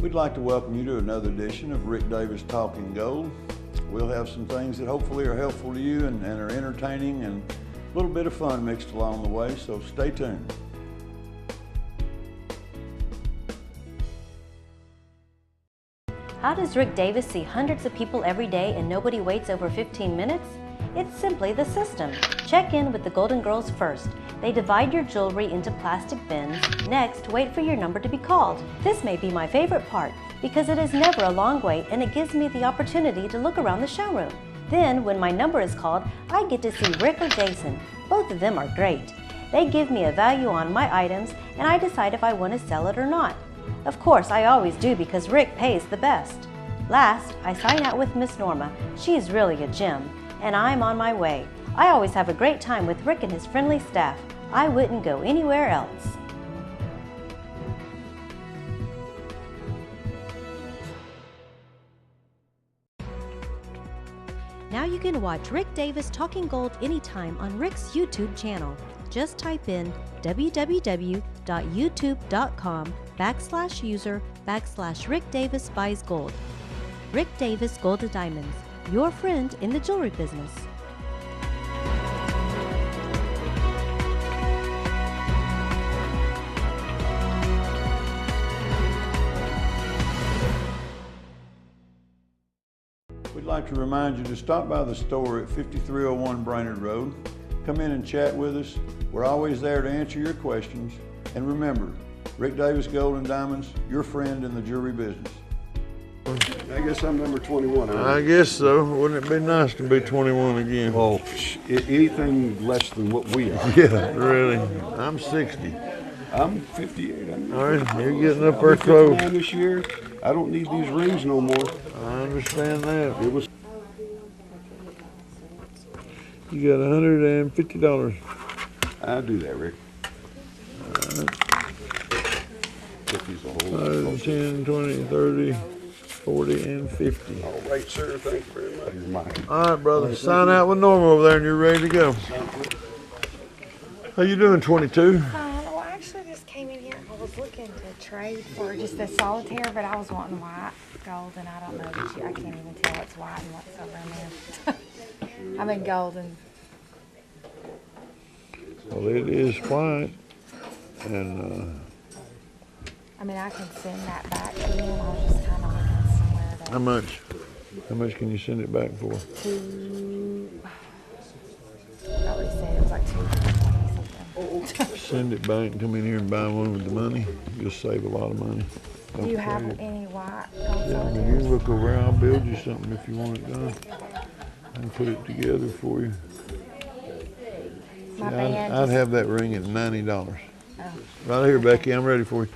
We'd like to welcome you to another edition of Rick Davis Talking Gold. We'll have some things that hopefully are helpful to you and are entertaining, and a little bit of fun mixed along the way, so stay tuned. How does Rick Davis see hundreds of people every day and nobody waits over 15 minutes? It's simply the system. Check in with the Golden Girls first. They divide your jewelry into plastic bins. Next, wait for your number to be called. This may be my favorite part because it is never a long wait and it gives me the opportunity to look around the showroom. Then, when my number is called, I get to see Rick or Jason. Both of them are great. They give me a value on my items and I decide if I want to sell it or not. Of course, I always do because Rick pays the best. Last, I sign out with Miss Norma. She's really a gem, and I'm on my way. I always have a great time with Rick and his friendly staff. I wouldn't go anywhere else. Now you can watch Rick Davis Talking Gold anytime on Rick's YouTube channel. Just type in www.youtube.com/user/Rick Davis Buys Gold. Rick Davis Gold and Diamonds, your friend in the jewelry business. We'd like to remind you to stop by the store at 5301 Brainerd Road. Come in and chat with us. We're always there to answer your questions. And remember, Rick Davis Gold and Diamonds, your friend in the jewelry business. I guess I'm number 21. I guess so. Wouldn't it be nice to be 21 again? Oh, anything less than what we are. Yeah, really. I'm 60. I'm 58. All right, you're getting up there close. This year, I don't need these rings no more. I understand that. It was. You got $150. I'll do that, Rick. 50's a whole lot. 10, 20, 30, 40, and 50. All right, sir. Thank you very much. You're mine. All right, brother. Sign out with Norma over there and you're ready to go. How you doing, 22? Well, I actually just came in here. I was looking to trade for just the solitaire, but I was wanting white gold, and I don't know that I can't even tell what's white and what's silver in there. I'm in gold and. Well, it is white. And I mean, I can send that back to you. I was just kind of looking somewhere that. how much? How much can you send it back for? I already said it was like 220 something. Send it back and come in here and buy one with the money. You'll save a lot of money. Do you have any white gold Yeah, I mean, you solitaires? can look over. I'll build you something if you want it done. I can put it together for you. My I'd band have that ring at $90. Oh, Right here, Becky. I'm ready for you.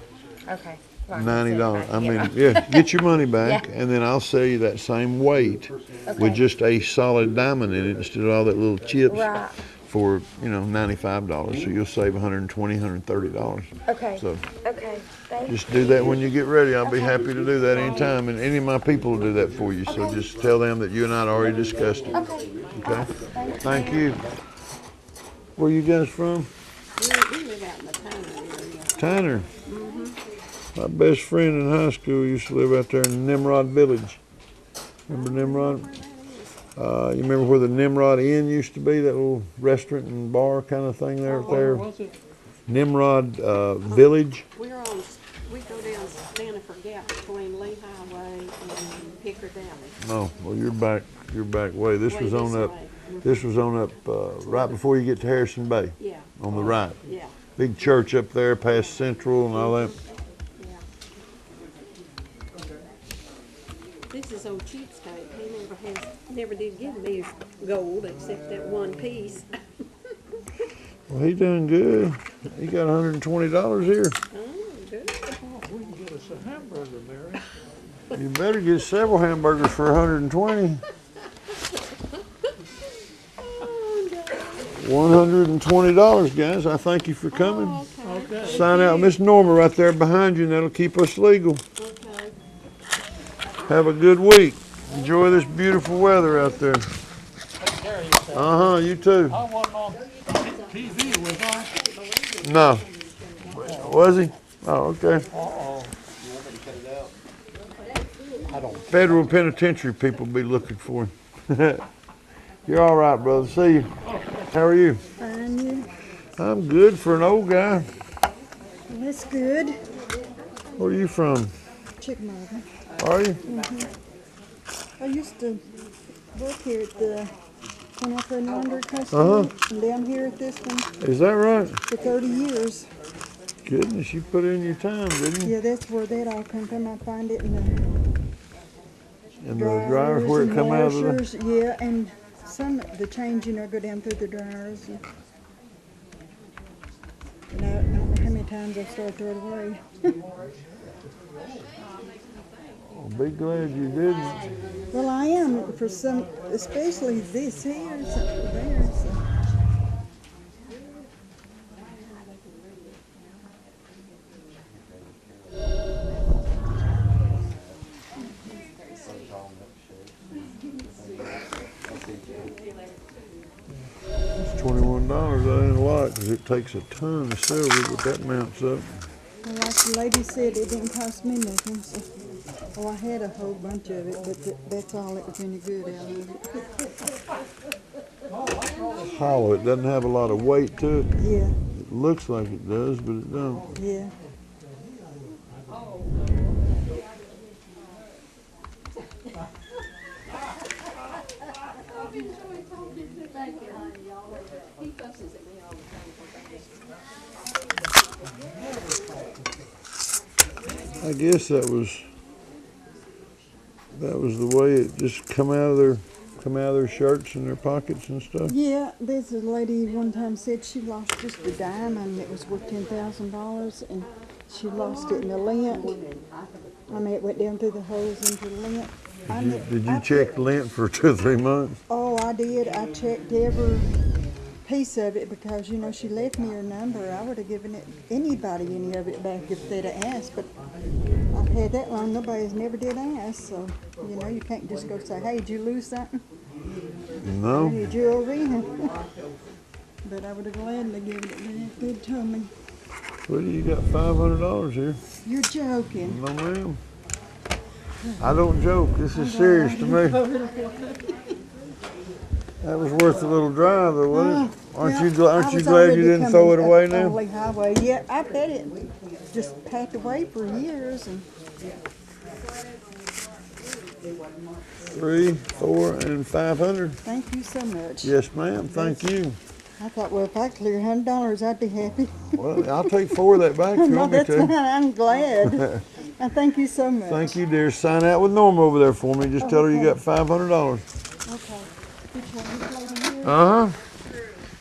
okay. Well, I can send it $90. back, I mean, yeah. yeah, get your money back, Yeah. and then I'll sell you that same weight Okay. with just a solid diamond in it instead of all that little chips Right. for, $95. So you'll save $120, $130. Okay. So Okay. Thank you. just do that when you get ready. I'll be happy to do that anytime, and any of my people will do that for you. So just tell them that you and I had already discussed it. Okay. Okay? Thank you. Where you guys from? We live out in the Tanner area. Tanner. My best friend in high school used to live out there in Nimrod Village. Remember Nimrod? You remember where the Nimrod Inn used to be? That little restaurant and bar kind of thing there. Where was it? Nimrod Village. We go down Stanford Gap between Lee Highway and Picker Valley. Oh, well, you're back way. This Way was on this up. way. This was on up right before you get to Harrison Bay. Yeah. On the right. Yeah. Big church up there past Central and all that. Yeah. This is old Cheapskate. He never did give me gold except that one piece. Well, he doing good. He got $120 here. Oh, good. You better get several hamburgers for 120. $120, guys. I thank you for coming. Oh, okay. Sign out Miss Norma right there behind you, and that'll keep us legal. Okay. Have a good week. Enjoy this beautiful weather out there. You too. I wasn't on TV, was I? No. Was he? Oh, okay. Uh-oh. Federal penitentiary people be looking for him. You're all right, brother. See you. How are you? Fine, you? I'm good for an old guy. Well, that's good. Where are you from? Chickamauga. Are you? I used to work here at the Cornell Laundry Company, and down here at this one Is that right? for 30 years. Goodness, you put in your time, didn't you? Yeah, that's where that all come from. I find it in And the the dryers where it and come out of the... washers. Yeah, and some the changing go down through the dryers. And I don't know how many times I've started to throw it away. I'll be glad you didn't. Well, I am for some, especially this here and something there. So. It's $21. That ain't a lot because it takes a ton of silver, but that mounts up. Well, like the lady said, it didn't cost me nothing. So, well, I had a whole bunch of it, but that's all that was any good out of it. Hollow. It doesn't have a lot of weight to it. Yeah, It looks like it does, but it don't. yeah. He fusses at me all the time. I guess that was the way it just come out of their shirts and their pockets and stuff. Yeah, there's a lady one time said she lost just a diamond that was worth $10,000, and she lost it in the lint. I mean, it went down through the holes into the lint. Did you check lint for 2 or 3 months? Oh, I did. I checked every piece of it because, you know, she left me her number. I would have given anybody any of it back if they'd have asked, but I've had that long. Nobody's never did ask, so, you know, you can't just go say, hey, did you lose something? No. Your jewelry? But I would have gladly given it back. They'd told me. Well, you got $500 here. You're joking. No, ma'am. I don't joke. This is serious to me. That was worth a little drive, though, wasn't it? Aren't you glad you didn't throw it away now? Highway. Yeah, I bet it just packed away for years. And 3, 4, and 500. thank you so much. Yes, ma'am. Thank you. I thought, well, if I clear $100, I'd be happy. Well, I'll take 4 of that back if you No, want me that's fine. to. I'm glad. I thank you so much. Thank you, dear. Sign out with Norma over there for me. Just tell her you got $500. Okay. Which one? This lady here? Uh-huh.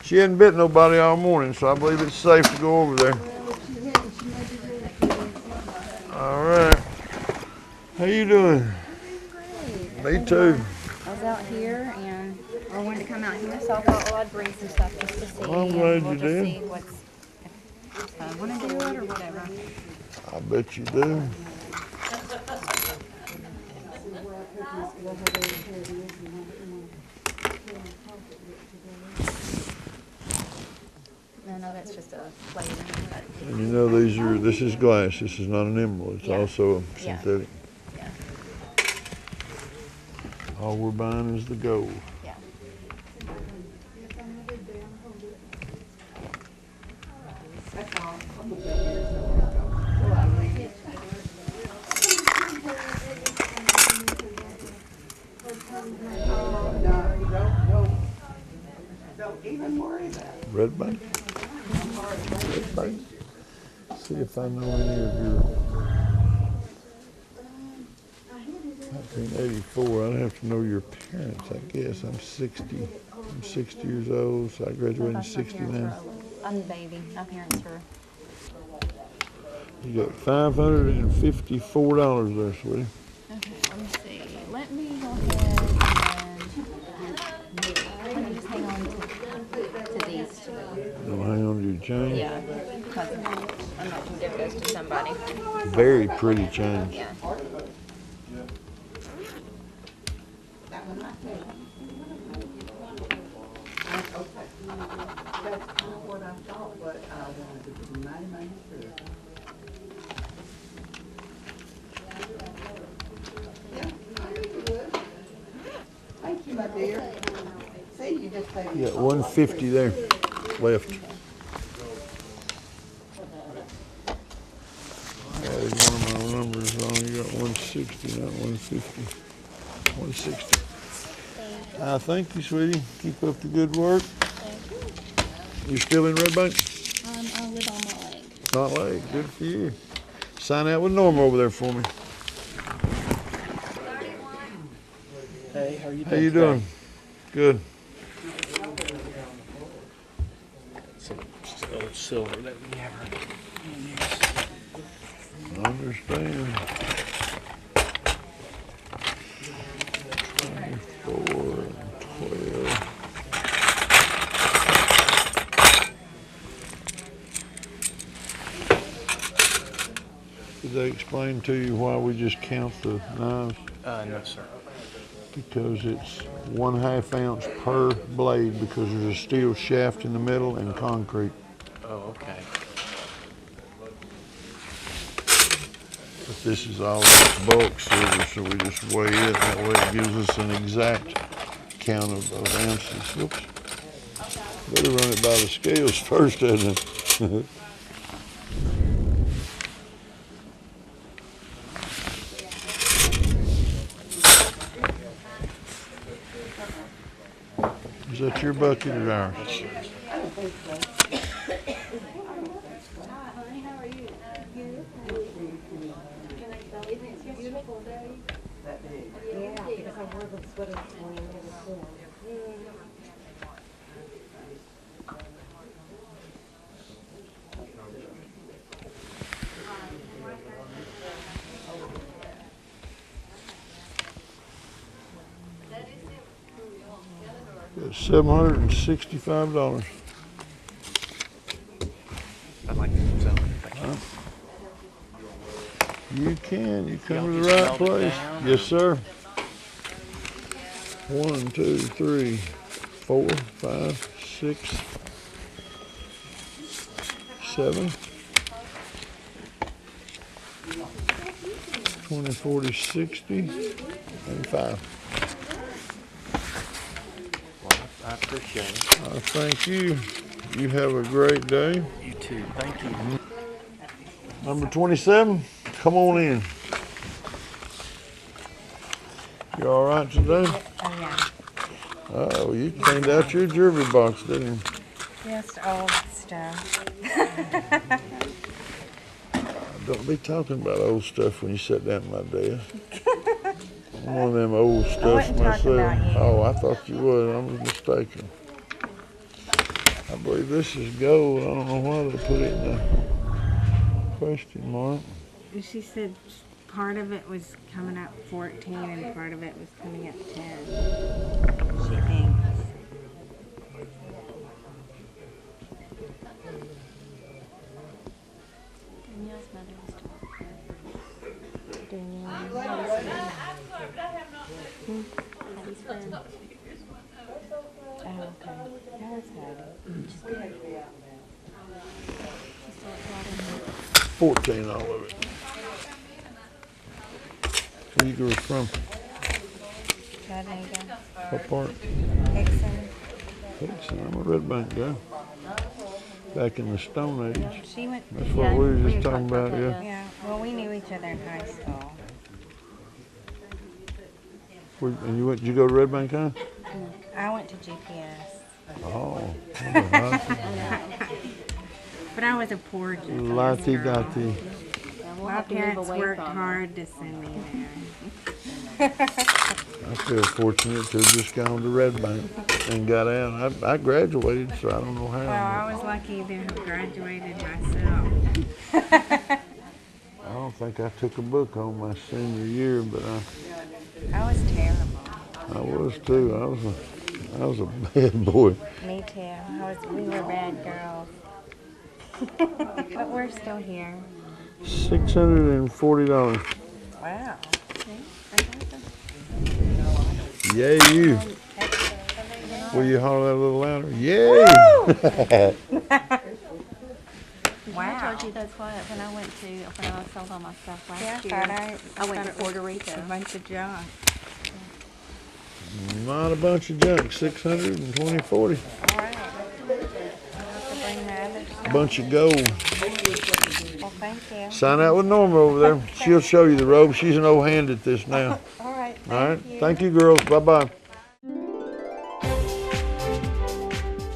She hadn't bit nobody all morning, so I believe it's safe to go over there. Well, if she hadn't, she may be ready for it. All right. How you doing? Great. Me too. I was out here and I wanted to come out here, so I thought, well, I'd bring some stuff just to see. Well, I'm glad and we'll you just did. See what's, if I want to do it or whatever. I bet you do. I know that's just a plate. But And you know this is glass. This is not an emerald. It's Yeah. also Yeah. synthetic. yeah, All we're buying is the gold. yeah. Red bank. Red bank. See if I know any of your 1984. I'd have to know your parents, I guess. I'm 60. I'm 60 years old, so I graduated in My parents 69. were- I'm the baby. My parents were. You got $554 there, sweetie. Okay, let me see. Let me go ahead and let me just hang on to these two. Don't hang on to your chain. Yeah, because I'm not gonna give those to somebody. Very pretty chains. Yeah. You got 150 there left. Added one of my numbers wrong. You got 160, not 150. 160. Thank you, sweetie. Keep up the good work. You still in Red Bank? I live on my leg. Not late. Good for you. Sign out with Norma over there for me. Hey, how are you doing? How you doing? Good. Some old silver that we never use. I understand. 24 and 12. Did they explain to you why we just count the knives? No, sir. Because it's 1/2 ounce per blade because there's a steel shaft in the middle and concrete. Oh, okay. But this is all bulk silver, so we just weigh it. That way it gives us an exact count of ounces. Oops. Better run it by the scales first, doesn't it? Is that your bucket or ours? $765. I'd like to sell it. Thank you. You can. You come to Y'all the just right melt it place. down, Yes, sir. 1, 2, 3, 4, 5, 6, 7. 20, 40, 60, and 5. Well, I appreciate it. Thank you. You have a great day. You too. Thank you. Number 27, come on in. You all right today? Oh, yeah. Oh, you cleaned out your jewelry box, didn't you? Just old stuff. Don't be talking about old stuff when you sit down at my desk. I'm one of them old stuffs wasn't talking myself. about you. Oh, I thought you would. I was mistaken. I believe this is gold. I don't know why they put it in the question mark. She said part of it was coming up 14 and part of it was coming up 10. She thinks. Danielle's mother was talking. Danielle, Hattie's friend. Oh, okay. That's good. She's good. She's still at Walden. 14, all of it. Where you go from? Chattanooga. What part? Hickson. Hickson. I'm a Red Bank guy. Back in the Stone Age. She went. That's what we were just talking about, yeah. Yeah. Well, we knew each other in high school. And did you go to Red Bank High? I went to GPS. Oh. But I was a poor GPS Lottie girl. dottie. My parents worked hard to send me there. I feel fortunate to have just gone to Red Bank and got out. I graduated, so I don't know how. Well, I was lucky to have graduated myself. I don't think I took a book home my senior year, but I was terrible. I was too. I was a bad boy. Me too. We were bad girls. But we're still here. $640. Wow. Yay, you. Will you holler that a little louder? Yay! I told you that's why when I sold all my stuff last Yeah, year, I I went to Puerto A Rico. bunch of junk. Not a bunch of junk, 620, 40. All right. I'll have to bring my other stuff. Bunch of gold. Well, thank you. Sign out with Norma over there. She'll show you the robe. She's an old hand at this now. All right. All right. Thank you, girls. Bye-bye.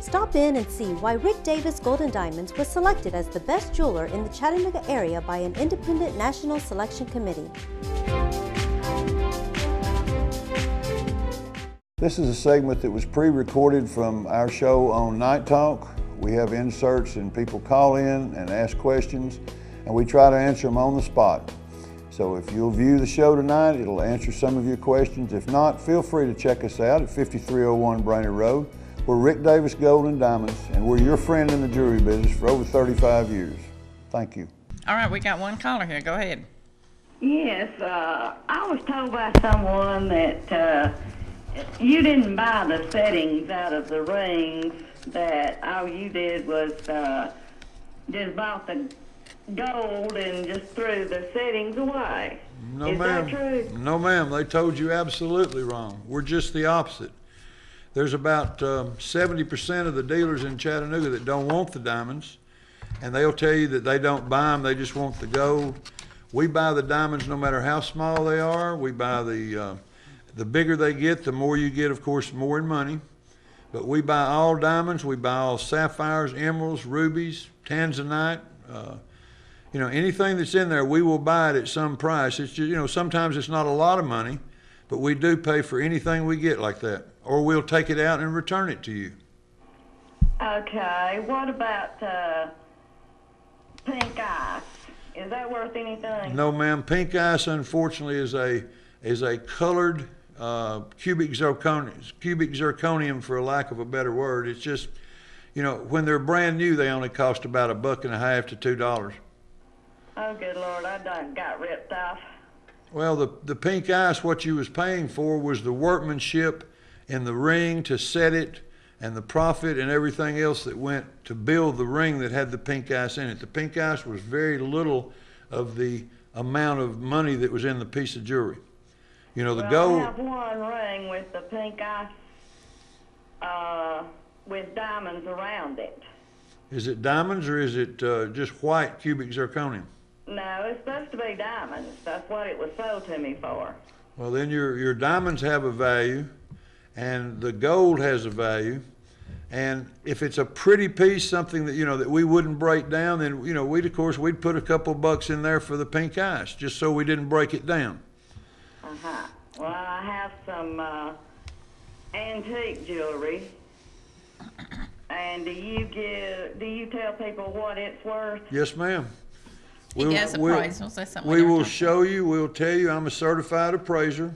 Stop in and see why Rick Davis Gold and Diamonds was selected as the best jeweler in the Chattanooga area by an independent national selection committee. This is a segment that was pre-recorded from our show on Night Talk. We have inserts and people call in and ask questions, and we try to answer them on the spot. So if you'll view the show tonight, it'll answer some of your questions. If not, feel free to check us out at 5301 Brainerd Road. We're Rick Davis Gold and Diamonds, and we're your friend in the jewelry business for over 35 years. Thank you. All right, we got one caller here. Go ahead. Yes, I was told by someone that you didn't buy the settings out of the rings, that all you did was just bought the gold and just threw the settings away. No, Is ma'am. that true? No, ma'am. They told you absolutely wrong. We're just the opposite. There's about 70% of the dealers in Chattanooga that don't want the diamonds, and they'll tell you that they don't buy them, they just want the gold. We buy the diamonds no matter how small they are. We buy the bigger they get, the more you get, of course, more in money. But we buy all diamonds. We buy all sapphires, emeralds, rubies, tanzanite. You know, anything that's in there, we will buy it at some price. It's just, you know, sometimes it's not a lot of money, but we do pay for anything we get like that. Or we'll take it out and return it to you. Okay, what about pink ice? Is that worth anything? No, ma'am. Pink ice, unfortunately, is a colored cubic zirconium, for a lack of a better word. It's just, you know, when they're brand new, they only cost about $1.50 to $2. Oh, good Lord, I done got ripped off. Well, the pink ice, what you was paying for was the workmanship in the ring to set it, and the profit and everything else that went to build the ring that had the pink ice in it. The pink ice was very little of the amount of money that was in the piece of jewelry. You know, the gold. I have one ring with the pink ice with diamonds around it. Is it diamonds or is it just white cubic zirconium? No, it's supposed to be diamonds. That's what it was sold to me for. Well, then your diamonds have a value, and the gold has a value. And if it's a pretty piece, something that, you know, that we wouldn't break down, then, you know, we'd put a couple bucks in there for the pink ice, just so we didn't break it down. Uh-huh. Well, I have some antique jewelry. And do you tell people what it's worth? Yes, ma'am. He does appraisals. That's something we will show you, we'll tell you, I'm a certified appraiser.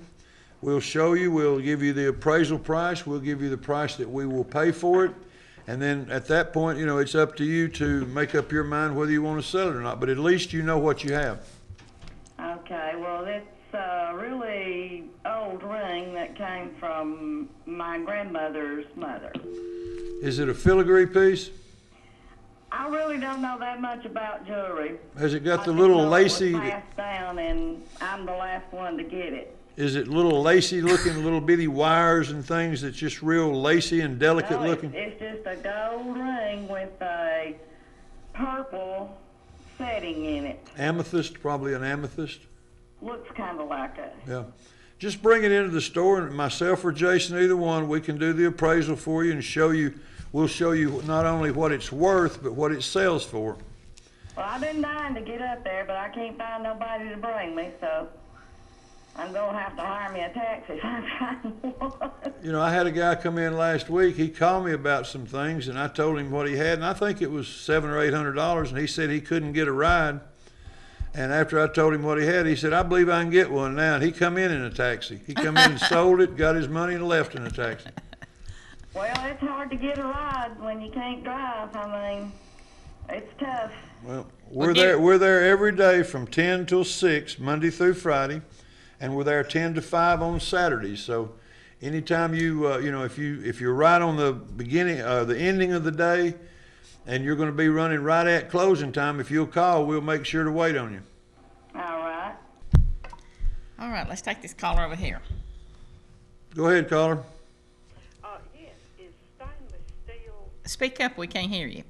We'll show you, we'll give you the appraisal price, we'll give you the price that we will pay for it. And then at that point, you know, it's up to you to make up your mind whether you want to sell it or not. But at least you know what you have. Okay, well, it's a really old ring that came from my grandmother's mother. Is it a filigree piece? I really don't know that much about jewelry. Has it got the little lacy? It was passed down, and I'm the last one to get it. Is it little lacy looking, little bitty wires and things that's just real lacy and delicate looking? It's just a gold ring with a purple setting in it. Amethyst, probably an amethyst. Looks kind of like it. Yeah. Just bring it into the store, and myself or Jason, either one, we can do the appraisal for you and show you. We'll show you not only what it's worth, but what it sells for. Well, I've been dying to get up there, but I can't find nobody to bring me, so I'm going to have to hire me a taxi if I find one. You know, I had a guy come in last week. He called me about some things, and I told him what he had, and I think it was $700 or $800, and he said he couldn't get a ride. And after I told him what he had, he said, I believe I can get one now. And he come in a taxi. He come in and sold it, got his money, and left in a taxi. Well, it's hard to get a ride when you can't drive. I mean, it's tough. Well, we're there every day from 10 till 6, Monday through Friday, and we're there 10 to 5 on Saturdays. So anytime you, you know, if you're right on the beginning, the ending of the day, and you're going to be running right at closing time, if you'll call, we'll make sure to wait on you. All right. All right, let's take this caller over here. Go ahead, caller. Yes, is stainless steel Speak up, we can't hear you.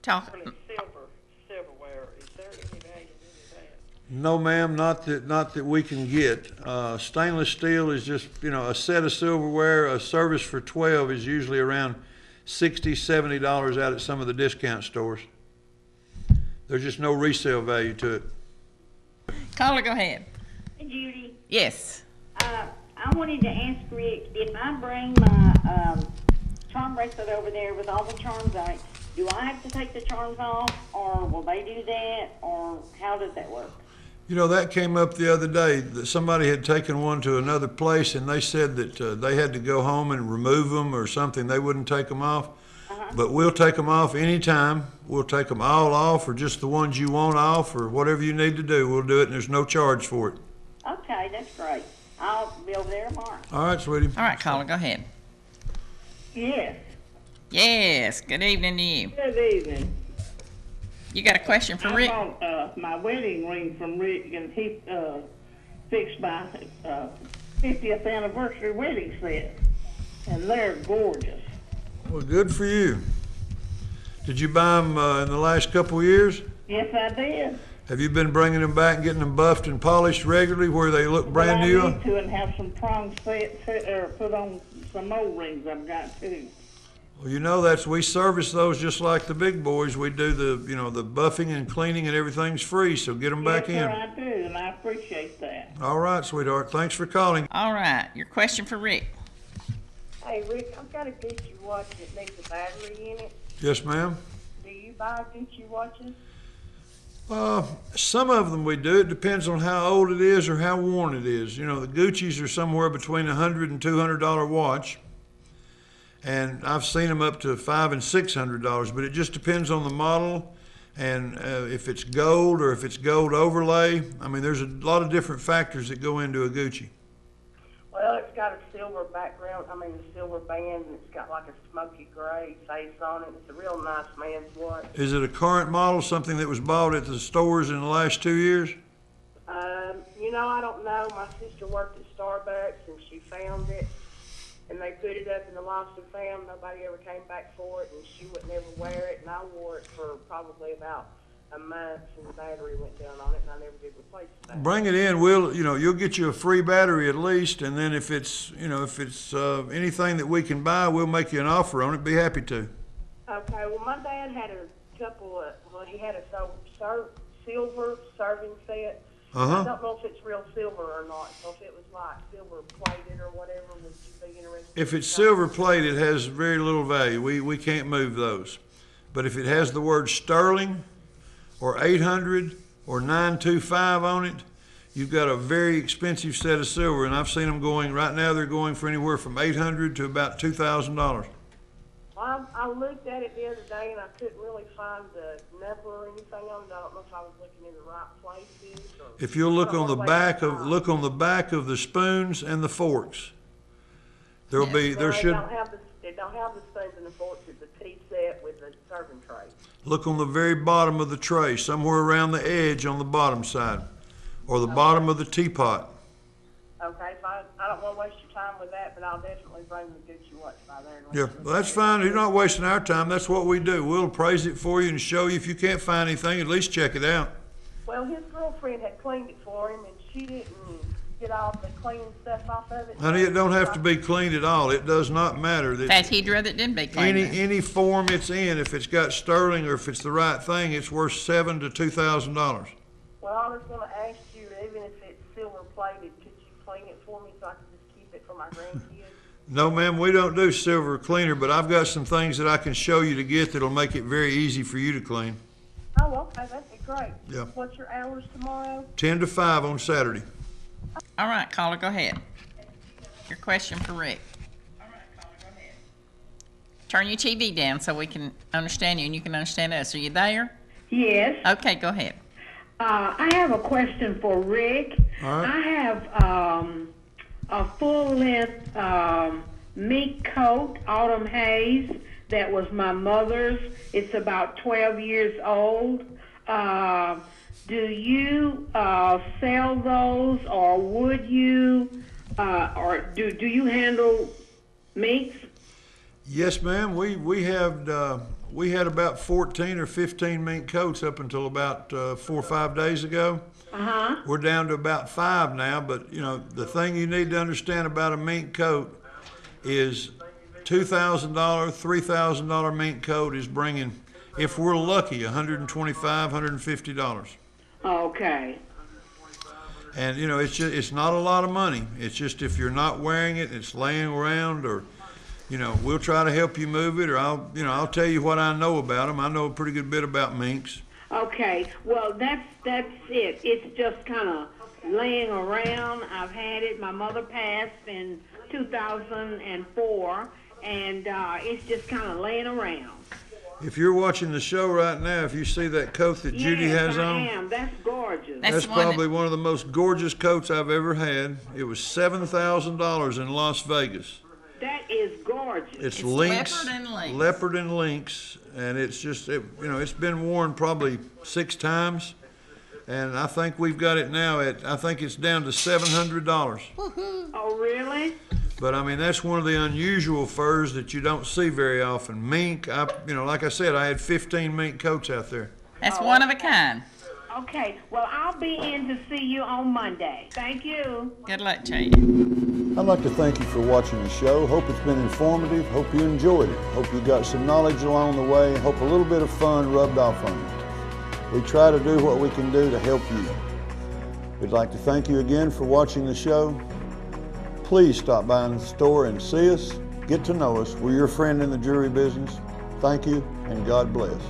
Talk. silverware, is there any value in that? No, ma'am, not that we can get. Stainless steel is just, a set of silverware. A service for 12 is usually around $60, $70 out at some of the discount stores. There's just no resale value to it. Caller, go ahead. Hey, Judy. Yes. I wanted to ask Rick, if I bring my charm bracelet over there with all the charms on it, do I have to take the charms off, or will they do that, or how does that work? That came up the other day, that somebody had taken one to another place, and they said that they had to go home and remove them or something. They wouldn't take them off. But we'll take them off anytime. We'll take them all off, or just the ones you want off, or whatever you need to do. We'll do it, and there's no charge for it. Okay, that's great. I'll be over there tomorrow. All right, sweetie. All right, caller, go ahead. Yes. Yes, good evening to you. Good evening. You got a question for Rick? I bought my wedding ring from Rick, and he fixed my 50th anniversary wedding set, and they're gorgeous. Well, good for you. Did you buy them in the last couple of years? Yes, I did. Have you been bringing them back and getting them buffed and polished regularly where they look brand new? I need to, and have some prongs set, or put on some old rings I've got too. Well, we service those just like the big boys. We do the buffing and cleaning, and everything's free, so get them back in. Yes, sir, I do, and I appreciate that. All right, sweetheart. Thanks for calling. All right, your question for Rick. Hey, Rick, I've got a Gucci watch that needs a battery in it. Yes, ma'am. Do you buy Gucci watches? Some of them we do. It depends on how old it is or how worn it is. The Gucci's are somewhere between $100 and $200 watch. And I've seen them up to $500 and $600, but it just depends on the model and if it's gold or if it's gold overlay. I mean, there's a lot of different factors that go into a Gucci. Well, it's got a silver background, a silver band, and it's got like a smoky gray face on it. It's a real nice man's watch. Is it a current model, something that was bought at the stores in the last 2 years? I don't know. My sister worked at Starbucks, and she found it, and they put it up in the lost and found. Nobody ever came back for it, and she would never wear it, and I wore it for probably about a month, and the battery went down on it, and I never did replace the battery. Bring it in. You'll get you a free battery at least, and then if it's anything that we can buy, we'll make you an offer on it. Be happy to. Okay. Well, my dad had a couple of. Well, he had a silver serving set. I don't know if it's real silver or not. So if it was like silver plated or whatever, would you be interested? If it's silver plated, it has very little value. We can't move those. But if it has the word sterling or 800 or 925 on it, you've got a very expensive set of silver. And I've seen them right now they're going for anywhere from $800 to about $2,000. Well, I looked at it the other day, and I couldn't really find the number or anything on it. I don't know if I was looking in the right places. If you'll look on the back of the spoons and the forks, They don't have the spoons and the forks. It's a tea set with a serving tray. Look on the very bottom of the tray, somewhere around the edge on the bottom side, or the bottom of the teapot. Okay, fine. I don't want to waste your time with that, but I'll definitely bring the Gucci watch by there. Yeah, well, that's fine. You're not wasting our time. That's what we do. We'll appraise it for you and show you. If you can't find anything, at least check it out. Well, his girlfriend had cleaned it for him, and she didn't get all the clean stuff off of it. Honey, it don't have to be cleaned at all. It does not matter. In fact, he'd rather it didn't be cleaned. Any form it's in, if it's got sterling or if it's the right thing, it's worth $7,000 to $2,000. Well, I was going to ask you, even if it's silver plated, could you clean it for me so I can just keep it for my grandkids? No, ma'am, we don't do silver cleaner, but I've got some things that I can show you to get that'll make it very easy for you to clean. Oh, okay, that'd be great. Yeah. What's your hours tomorrow? 10 to 5 on Saturday. All right, caller, go ahead. Your question for Rick. Turn your TV down so we can understand you and you can understand us. Are you there? Yes. Okay, go ahead. I have a question for Rick. All right. I have a full-length mink coat, Autumn Haze, that was my mother's. It's about 12 years old. Do you sell those, or would you? or do you handle minks? Yes, ma'am. We had about 14 or 15 mink coats up until about 4 or 5 days ago. Uh-huh. We're down to about 5 now, but you know, the thing you need to understand about a mink coat is $2,000, $3,000 mink coat is bringing, if we're lucky, $125, $150. Okay. And you know, it's not a lot of money. It's just if you're not wearing it, it's laying around, or you know, we'll try to help you move it, or I'll tell you what I know about them. I know a pretty good bit about minks. Okay. Well, that's it. It's just kind of laying around. I've had it. My mother passed in 2004, and it's just kind of laying around. If you're watching the show right now, if you see that coat that Judy has on, I am. That's gorgeous. that's probably one of the most gorgeous coats I've ever had. It was $7,000 in Las Vegas. That is gorgeous. It's lynx, leopard and lynx, and it's just, it's been worn probably 6 times, and I think we've got it now I think it's down to $700. Oh, really? But I mean, that's one of the unusual furs that you don't see very often. Mink, like I said, I had 15 mink coats out there. That's one of a kind. Okay. Well, I'll be in to see you on Monday. Thank you. Good luck to you. I'd like to thank you for watching the show. Hope it's been informative. Hope you enjoyed it. Hope you got some knowledge along the way. Hope a little bit of fun rubbed off on you. We try to do what we can do to help you. We'd like to thank you again for watching the show. Please stop by in the store and see us. Get to know us. We're your friend in the jewelry business. Thank you, and God bless.